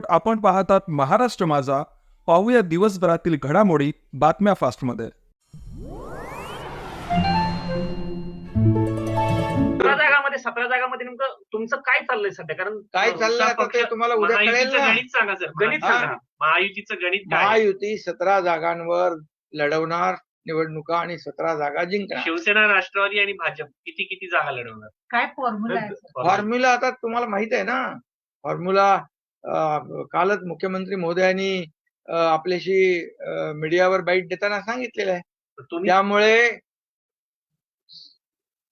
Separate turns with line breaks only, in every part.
आपण पाहतात महाराष्ट्र माझा. पाहूया दिवसभरातील घडामोडी बातम्या फास्टमध्ये.
17 जागामध्ये नेमकं तुमचं काय चाललंय सध्या? कारण
काय चाललंय आता ते तुम्हाला उद्या कळेल ना.
गणित सांगा सर, गणित सांगा. महायुतीचं गणित काय?
महायुती 17 जागांवर लढवणार निवडणुका आणि 17 जागा जिंकणार.
शिवसेना, राष्ट्रवादी आणि भाजप किती किती जागा लढवणार?
काय फॉर्म्युला आहे?
फॉर्म्युला आता तुम्हाला माहित आहे ना. फॉर्म्युला कालच मुख्यमंत्री महोदयांनी आपल्याशी मीडियावर बाईट देताना सांगितलेलं आहे. त्यामुळे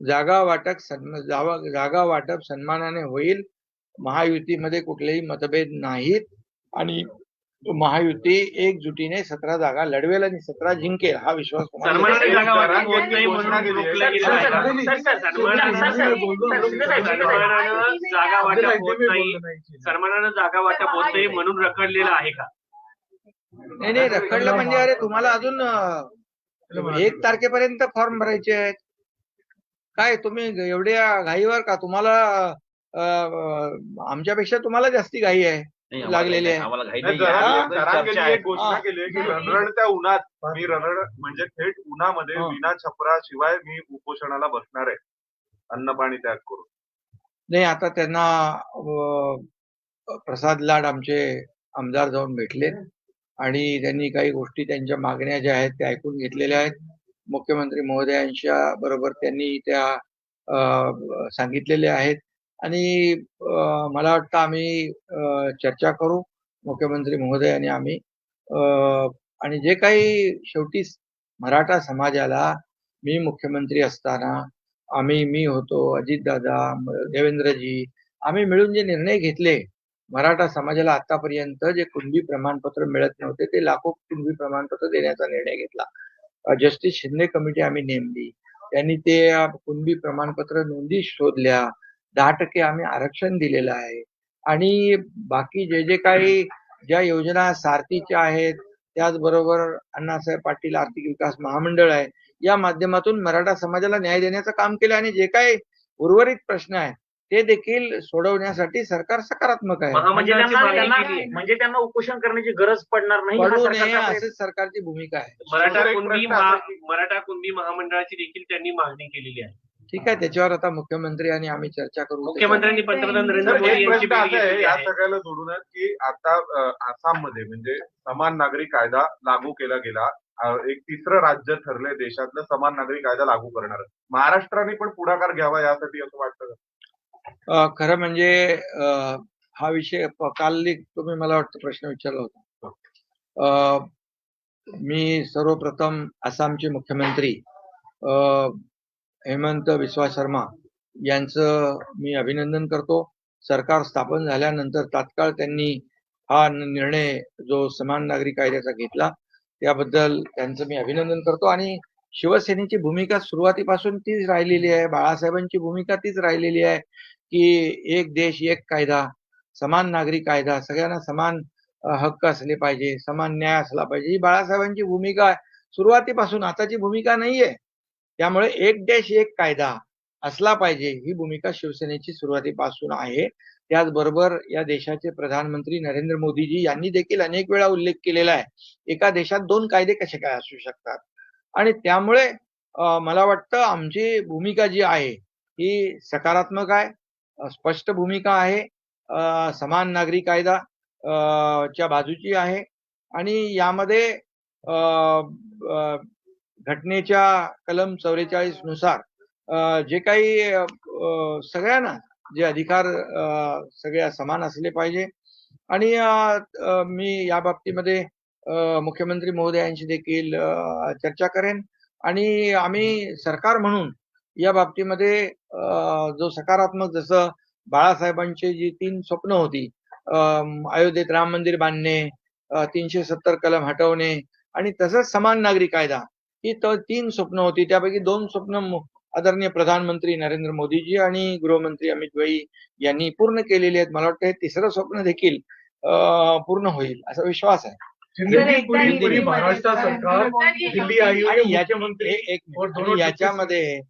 जागा वाटप सन्मानाने होईल. महायुतीमध्ये कुठलेही मतभेद नाहीत आणि महायुती एकजुटीने 17 जागा लढवेल आणि 17 जिंकेल हा विश्वास
सन्मानानं जागा वाटप होत नाही म्हणून रखडलेलं आहे का?
नाही रखडलं म्हणजे अरे तुम्हाला अजून 1 तारखेपर्यंत फॉर्म भरायचे आहेत. काय तुम्ही एवढ्या घाईवर का? तुम्हाला आमच्यापेक्षा तुम्हाला जास्ती घाई आहे लागलेली आहे.
घोषणा केली की रणरणत्या उन्हात मी म्हणजे थेट उन्हामध्ये विना छपरा शिवाय मी उपोषणाला बसणार आहे, अन्न पाणी त्याग करून.
नाही आता त्यांना प्रसाद लाड आमचे आमदार जाऊन भेटले आणि त्यांनी काही गोष्टी त्यांच्या मागण्या ज्या आहेत त्या ऐकून घेतलेल्या आहेत. मुख्यमंत्री महोदयांच्या बरोबर त्यांनी त्या सांगितलेल्या आहेत आणि मला वाटतं आम्ही चर्चा करू मुख्यमंत्री महोदय आणि आम्ही आणि जे काही शेवटी मराठा समाजाला मी मुख्यमंत्री असताना मी होतो, अजितदादा, देवेंद्रजी, आम्ही मिळून जे निर्णय घेतले मराठा समाजाला आतापर्यंत जे कुणबी प्रमाणपत्र मिळत नव्हते ते लाखो कुणबी प्रमाणपत्र देण्याचा निर्णय घेतला. जस्टिस शिंदे कमिटी आम्ही नेमली, त्यांनी ते कुणबी प्रमाणपत्र नोंदी शोधल्या, 10% आम्ही आरक्षण दिलेलं आहे आणि बाकी जे काही ज्या योजना सारथीच्या आहेत त्याचबरोबर अण्णासाहेब पाटील आर्थिक विकास महामंडळ आहे या माध्यमातून मराठा समाजाला न्याय देण्याचं काम केलं आणि जे काही उर्वरित प्रश्न आहे ते देखील सोडवण्यासाठी सरकार सकारात्मक आहे.
म्हणजे त्यांना उपोषण करण्याची गरज पडणार नाही
पडू नये अशीच सरकारची भूमिका आहे.
मराठा कुणबी महामंडळाची देखील त्यांनी मागणी केलेली आहे.
ठीक आहे, त्याच्यावर आता मुख्यमंत्री आणि आम्ही चर्चा करू.
मुख्यमंत्र्यांनी पंतप्रधान नरेंद्र मोदी यांची
या सगळ्याला जोडूनच की आता आसाममध्ये म्हणजे समान नागरी कायदा लागू केला गेला. एक तिसरं राज्य ठरलंय देशातलं समान नागरी कायदा लागू करणार. महाराष्ट्राने पण पुढाकार घ्यावा यासाठी असं वाटतं?
खरं म्हणजे हा विषय काल तुम्ही मला वाटतं प्रश्न विचारला होता. मी सर्वप्रथम आसामचे मुख्यमंत्री हेमंत बिस्वा शर्मा यांचं मी अभिनंदन करतो. सरकार स्थापन झाल्यानंतर तात्काळ त्यांनी हा निर्णय जो समान नागरी कायद्याचा घेतला त्याबद्दल त्यांचं मी अभिनंदन करतो आणि शिवसेनेची भूमिका सुरुवातीपासून तीच राहिलेली आहे. बाळासाहेबांची भूमिका तीच राहिलेली आहे की एक देश एक कायदा, समान नागरी कायदा, सगळ्यांना समान हक्क असले पाहिजे, समान न्याय असला पाहिजे, ही बाळासाहेबांची भूमिका आहे सुरुवातीपासून. आताची भूमिका नाहीये. त्यामुळे एक देश एक कायदा असला पाहिजे ही भूमिका शिवसेनेची सुरुवातीपासून आहे. त्याचबरोबर या देशाचे प्रधानमंत्री नरेंद्र मोदीजी यांनी देखील अनेक वेळा उल्लेख केलेला आहे एका देशात 2 कायदे कसे काय असू शकतात आणि त्यामुळे मला वाटतं आमची भूमिका जी आहे ही सकारात्मक आहे, स्पष्ट भूमिका आहे, समान नागरी कायदा च्या बाजूची आहे आणि यामध्ये घटनेच्या कलम 44 नुसार जे काही सगळ्यांना जे अधिकार सगळ्या समान असले पाहिजे आणि मी या बाबतीमध्ये मुख्यमंत्री महोदयांशी देखील चर्चा करेन आणि आम्ही सरकार म्हणून या बाबतीमध्ये जो सकारात्मक जसं बाळासाहेबांची जी 3 स्वप्न होती, अयोध्येत राम मंदिर बांधणे, 370 कलम हटवणे आणि तसंच समान नागरी कायदा, ही 3 स्वप्न होती. त्यापैकी 2 स्वप्न आदरणीय प्रधानमंत्री नरेंद्र मोदीजी आणि गृहमंत्री अमित भाई यांनी पूर्ण केलेली आहेत. मला वाटतं हे 3रं स्वप्न देखील पूर्ण होईल असा विश्वास आहे.
महाराष्ट्र सरकार
याच्यामध्ये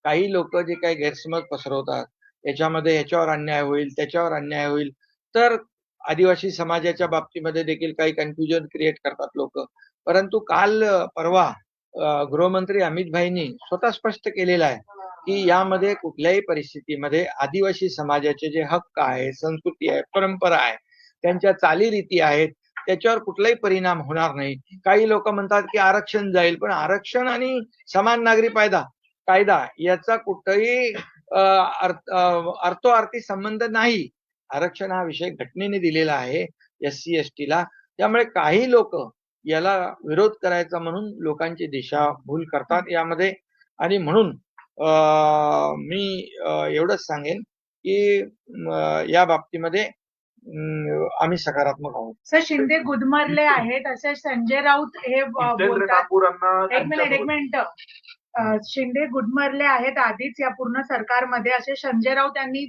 काही लोक जे काही गैरसमज पसरवतात याच्यामध्ये याच्यावर अन्याय होईल त्याच्यावर अन्याय होईल, तर आदिवासी समाजाच्या बाबतीमध्ये देखील काही कन्फ्युजन क्रिएट करतात लोक. परंतु काल परवा गृहमंत्री अमित भाईंनी स्वतः स्पष्ट केलेलं आहे की यामध्ये कुठल्याही परिस्थितीमध्ये आदिवासी समाजाचे जे हक्क आहे, संस्कृती आहे, परंपरा आहे, त्यांच्या चालीरीती आहेत, त्याच्यावर कुठलाही परिणाम होणार नाही. काही लोक म्हणतात की आरक्षण जाईल, पण आरक्षण आणि समान नागरी कायदा याचा कुठेही अर्थोअर्थी संबंध नाही. आरक्षण हा विषय घटनेने दिलेला आहे SC ST ला. त्यामुळे काही लोक याला विरोध करायचा म्हणून लोकांची दिशाभूल करतात यामध्ये. आणि म्हणून मी एवढंच सांगेन की या बाबतीमध्ये आम्ही सकारात्मक आहोत.
सर, शिंदे गुदमरले आहेत असे संजय राऊत हे
जितेंद्र
बोलतात.
ठाकूरांना
एक मिनिट. शिंदे गुदमरले आहेत आधीच या पूर्ण सरकारमध्ये असे संजय राऊत यांनी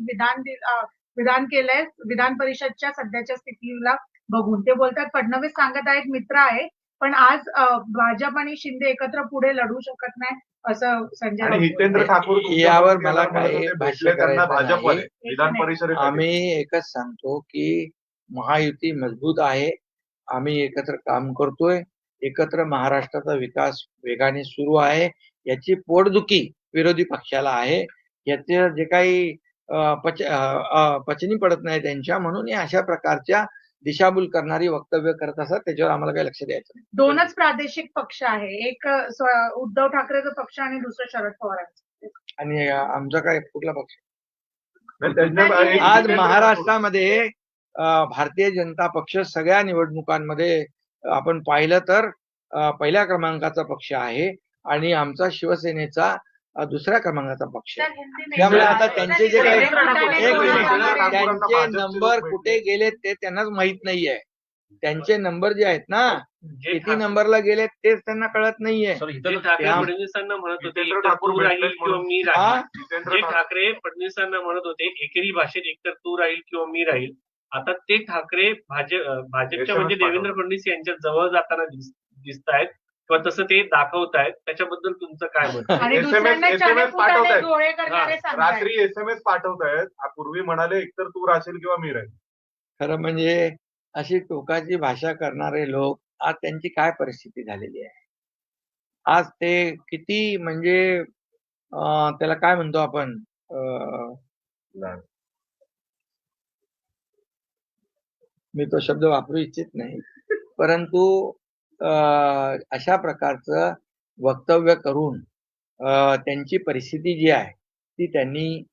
विधान केलंय विधान परिषदच्या सध्याच्या स्थितीला बघून. ते बोलतात फडणवीस सांगत आहेत मित्र आहे, पण आज भाजप आणि शिंदे एकत्र पुढे लढू शकत नाही असं संजय
आणि
राऊत
हितेंद्र
बोलतात.
ठाकूर
यावर मला काही
भेटले
भाष्य
त्यांना
करायचं
भाजपवाले
नाही.
विधान परिषदेत
आम्ही एकच सांगतो की महायुती मजबूत आहे, आम्ही एकत्र काम करतोय, एकत्र महाराष्ट्राचा विकास वेगाने सुरू आहे. याची पोटदुखी विरोधी पक्षाला आहे, याचे जे काही पचनी पडत नाही त्यांच्या, म्हणून हे अशा प्रकारच्या दिशाभूल करणारी वक्तव्य करत असतात. त्याच्यावर आम्हाला काही लक्ष द्यायचं नाही.
दोनच प्रादेशिक पक्ष आहे, एक उद्धव ठाकरेचा पक्ष आणि दुसरं शरद पवारांचं.
आणि आमचा काय कुठला पक्ष?
नाही,
आज महाराष्ट्रामध्ये भारतीय जनता पक्ष सगळ्या निवडणुकांमध्ये आपण पाहिलं तर पहिल्या क्रमांकाचा पक्ष आहे आणि आमचा शिवसेनेचा दुसऱ्या क्रमांकाचा पक्ष आहे. त्यामुळे आता त्यांचे जे काही त्यांचे नंबर कुठे गेले ते त्यांनाच माहित नाहीये. त्यांचे नंबर जे आहेत ना, किती नंबरला गेले तेच त्यांना कळत नाहीये.
जे ठाकरे फडणवीसांना म्हणत होते एकतर तू राहील किंवा मी राहील, जे ठाकरे फडणवीसांना म्हणत होते एकेरी भाषेत एकतर तू राहील किंवा मी राहील, आता ते ठाकरे भाजपच्या म्हणजे देवेंद्र फडणवीस यांच्या जवळ जाताना दिसत आहेत किंवा तसं ते दाखवतायत. त्याच्याबद्दल तुमचं काय मत?
आणि दुसऱ्यांना
SMS
चाले
पाठवतायत.
फुटाने गोळे करणारे सांगतायत.
रात्री SMS पाठवतायत. पूर्वी म्हणाले एकतर तू राहशील किंवा मी राहील.
खरं म्हणजे अशी टोकाची भाषा करणारे लोक आज त्यांची काय परिस्थिती झालेली आहे. आज ते किती म्हणजे त्याला काय म्हणतो आपण, मी तो शब्द वापरू इच्छित नाही, परंतु अशा प्रकारचं वक्तव्य करून त्यांची परिस्थिती जी आहे ती त्यांनी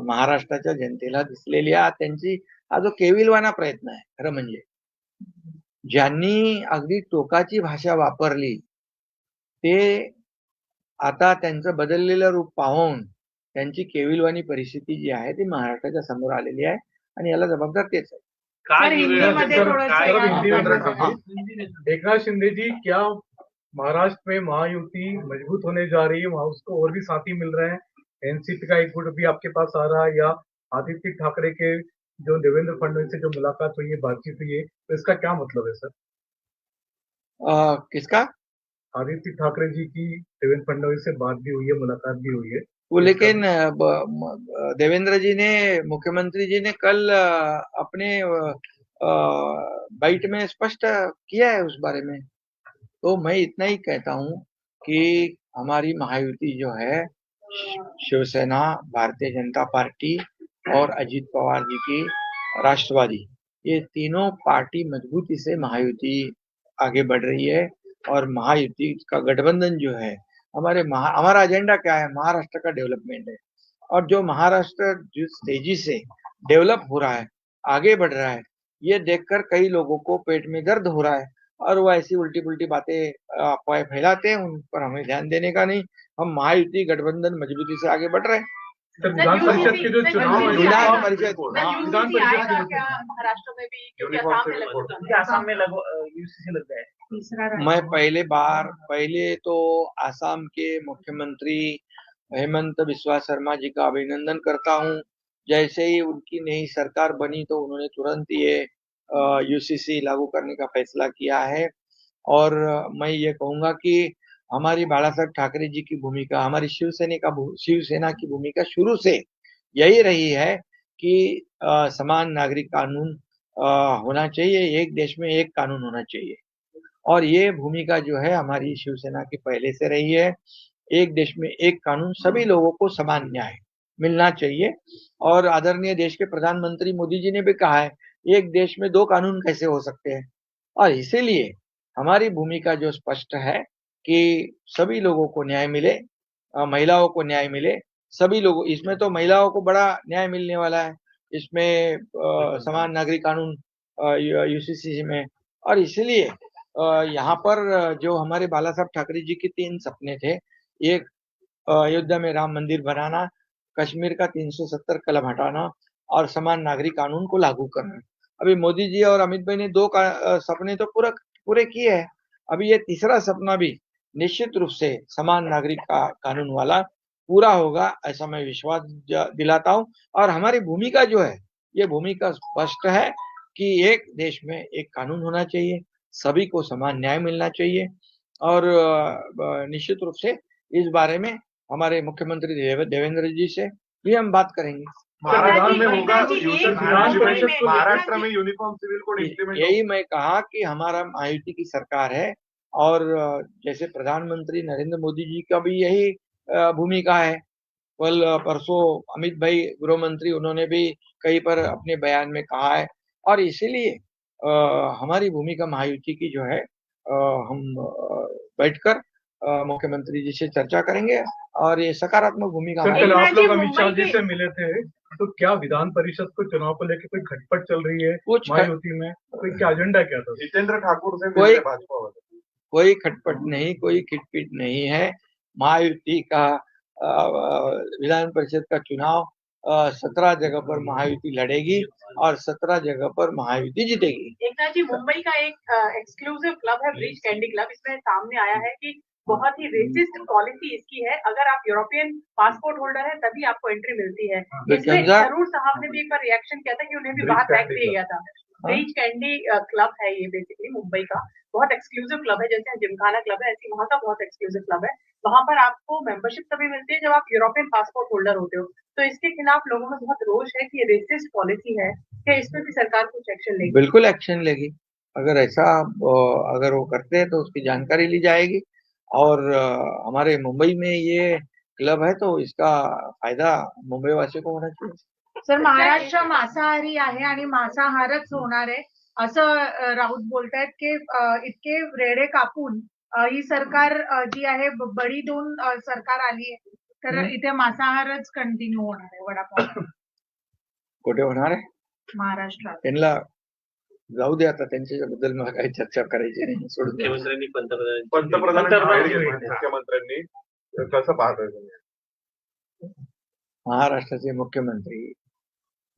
महाराष्ट्राच्या जनतेला दिसलेली आहे. त्यांची हा जो केविलवाना प्रयत्न आहे, खरं म्हणजे ज्यांनी अगदी टोकाची भाषा वापरली ते आता त्यांचं बदललेलं रूप पाहून त्यांची केविलवाणी परिस्थिती जी आहे ती महाराष्ट्राच्या समोर आलेली आहे आणि याला जबाबदार तेच आहे.
काय
हिंदीमध्ये
एकनाथ शिंदे जी, क्या महाराष्ट्र में महायुति मजबूत होने जा रही है, वहां उसको और भी साथी मिल रहे हैं, एनसीपी का एक गुट भी आपके पास आ रहा है, या आदित्य ठाकरे के जो देवेंद्र फडणवीस से जो मुलाकात हुई है, बातचीत हुई है, तो इसका क्या मतलब है सर?
किसका?
आदित्य ठाकरे जी की देवेंद्र फडणवीस से बात भी हुई है, मुलाकात भी हुई है.
वो लेकिन देवेंद्र जी ने, मुख्यमंत्री जी ने कल अपने बाइट में स्पष्ट किया है उस बारे में. तो मैं इतना ही कहता हूं कि हमारी महायुति जो है, शिवसेना, भारतीय जनता पार्टी और अजित पवार जी की राष्ट्रवादी, ये तीनों पार्टी मजबूती से महायुति आगे बढ़ रही है. और महायुति का गठबंधन जो है, हमारा एजेंडा क्या है? महाराष्ट्र का डेवलपमेंट है. और जो महाराष्ट्र जिस तेजी से डेवलप हो रहा है, आगे बढ़ रहा है, ये देखकर कई लोगों को पेट में दर्द हो रहा है और वो ऐसी उल्टी पुल्टी बातें अफवाहें फैलाते हैं. उन पर हमें ध्यान देने का नहीं. हम महायुति गठबंधन मजबूती से आगे बढ़ रहे हैं.
विधान परिषद के जो चुनाव है,
विधान परिषद
विधान परिषद के
महाराष्ट्र में भी
यूनिफॉर्म
आसाम में यूसीसी लग गया है.
मैं पहले तो आसाम के मुख्यमंत्री हेमंत बिस्वा शर्मा जी का अभिनंदन करता हूं. जैसे ही उनकी नई सरकार बनी तो उन्होंने तुरंत ये यूसीसी लागू करने का फैसला किया है. और मैं ये कहूंगा कि हमारी बाला साहब ठाकरे जी की भूमिका, हमारी शिवसेना की भूमिका शुरू से यही रही है कि समान नागरिक कानून होना चाहिए, एक देश में एक कानून होना चाहिए। और ये भूमिका जो है हमारी शिवसेना की पहले से रही है। एक देश में एक कानून, सभी लोगों को समान न्याय मिलना चाहिए। और आदरणीय देश के प्रधानमंत्री मोदी जी ने भी कहा है, एक देश में दो कानून कैसे हो सकते हैं। और इसीलिए हमारी भूमिका जो स्पष्ट है कि सभी लोगों को न्याय मिले, महिलाओं को न्याय मिले, सभी लोगों, इसमें तो महिलाओं को बड़ा न्याय मिलने वाला है, इसमें समान नागरिक कानून यूसीसी में। और इसलिए यहाँ पर जो हमारे बाला साहब ठाकरे जी के 3 सपने थे, एक अयोध्या में राम मंदिर बनाना, कश्मीर का 370 कलम हटाना और समान नागरिक कानून को लागू करना। अभी मोदी जी और अमित भाई ने 2 सपने तो पूरे किए हैं। अभी ये तीसरा सपना भी निश्चित रूप से समान नागरिक कानून वाला पूरा होगा, ऐसा मैं विश्वास दिलाता हूँ। और हमारी भूमिका जो है, ये भूमिका स्पष्ट है कि एक देश में एक कानून होना चाहिए, सभी को समान न्याय मिलना चाहिए। और निश्चित रूप से इस बारे में हमारे मुख्यमंत्री देवेंद्र जी से भी हम बात करेंगे।
महाराष्ट्र में होगा
विधान
महाराष्ट्र में यूनिफॉर्म सिविल कोड इम्प्लीमेंट
यही मैं कहा कि हमारा महायुति की सरकार है और जैसे प्रधानमंत्री नरेंद्र मोदी जी का भी यही भूमिका है। कल परसों अमित भाई गृह मंत्री, उन्होंने भी कहीं पर अपने बयान में कहा है। और इसीलिए हमारी भूमिका महायुति की जो है, हम बैठकर मुख्यमंत्री जी से चर्चा करेंगे और ये सकारात्मक भूमिका
सर, कल
हमारी।
आप लोग अमित शाह जी से मिले थे, तो क्या विधान परिषद को चुनाव को लेकर कोई खटपट चल रही है
कुछ
महायुति में? कोई क्या एजेंडा क्या था?
जितेंद्र ठाकुर से
कोई-
मिले भाजपा वाले।
कोई खटपट नहीं, कोई खिटपिट नहीं है। महायुति का विधान परिषद का चुनाव 17 जगह पर महायुति लड़ेगी और 17 जगह पर महायुति जीतेगी।
एकनाथ जी, मुंबई का एक एक्सक्लूसिव क्लब है ब्रिज कैंडी क्लब। इसमें सामने आया है कि बहुत ही रेसिस्ट पॉलिसी इसकी है, अगर आप यूरोपियन पासपोर्ट होल्डर है तभी आपको एंट्री मिलती है। इसमें जरूर साहब ने भी एक बार रिएक्शन किया था कि उन्हें भी बाहर फेंक दिया गया था। ब्रिज कैंडी क्लब है ये बेसिकली मुंबई का, बहुत एक्सक्लूसिव क्लब है, जैसे जिमखाना क्लब है ऐसी वहाँ का बहुत एक्सक्लूसिव क्लब है। वहाँ पर आपको मेंबरशिप तभी मिलती है जब आप यूरोपियन पासपोर्ट होल्डर होते हो। तो इसके खिलाफ लोगों में बहुत रोष है कि ये रेसिस्ट पॉलिसी है, क्या इस पर भी सरकार कुछ एक्शन लेगी?
बिल्कुल एक्शन लेगी। अगर ऐसा अगर वो करते हैं तो उसकी जानकारी ली जाएगी। और हमारे मुंबई में ये क्लब है तो इसका फायदा मुंबई वासियों को होना चाहिए।
सर, महाराष्ट्र मांसाहारी आहे आणि मांसाहारच होणार आहे असं राऊत बोलतायत की इतके रेडे कापून ही सरकार जी आहे बळी देऊन सरकार आली आहे, तर इथे मांसाहारच कंटिन्यू होणार आहे वडापाव
कुठे होणार आहे?
महाराष्ट्रात.
त्यांना जाऊ दे, आता त्यांच्याबद्दल मला काही चर्चा करायची नाही, सोडून द्या.
मुख्यमंत्र्यांनी पंतप्रधानांची
पंतप्रधानांनी बाहेर
घेतली.
घेतली, मुख्यमंत्र्यांनी कसं पाहताय तुम्ही?
महाराष्ट्राचे मुख्यमंत्री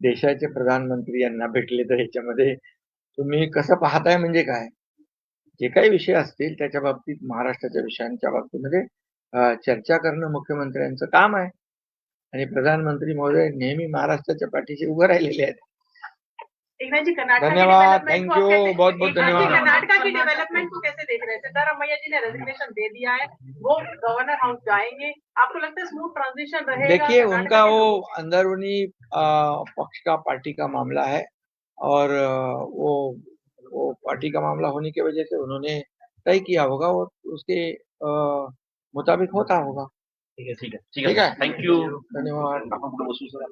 देशाचे प्रधानमंत्री यांना भेटले तर ह्याच्यामध्ये तुम्ही कसं पाहताय म्हणजे काय? जे काही विषय असतील त्याच्या बाबतीत, महाराष्ट्राच्या विषयांच्या बाबतीमध्ये चर्चा करणं मुख्यमंत्र्यांचं काम आहे आणि प्रधानमंत्री महोदय नेहमी महाराष्ट्राच्या पाठीशी उभं राहिलेले आहेत.
एकनाथ जी, कर्नाटक
धन्यवाद, थैंक यू, बहुत बहुत धन्यवाद।
कर्नाटका की डेवलपमेंट को कैसे देख रहे हैं? सिद्धारमैया जी ने रेजिग्नेशन दे दिया है, वो गवर्नर हाउस जाएंगे, आपको लगता है स्मूथ ट्रांजिशन रहेगा?
देखिए,
कर्नाटका
उनका
के
वो
लोग-
अंदरूनी पक्ष का, पार्टी का मामला है और वो पार्टी का मामला होने की वजह से उन्होंने तय किया होगा और उसके मुताबिक होता होगा।
ठीक है
ठीक है,
थैंक यू.
धन्यवाद।
आपण पुढे बसू सर.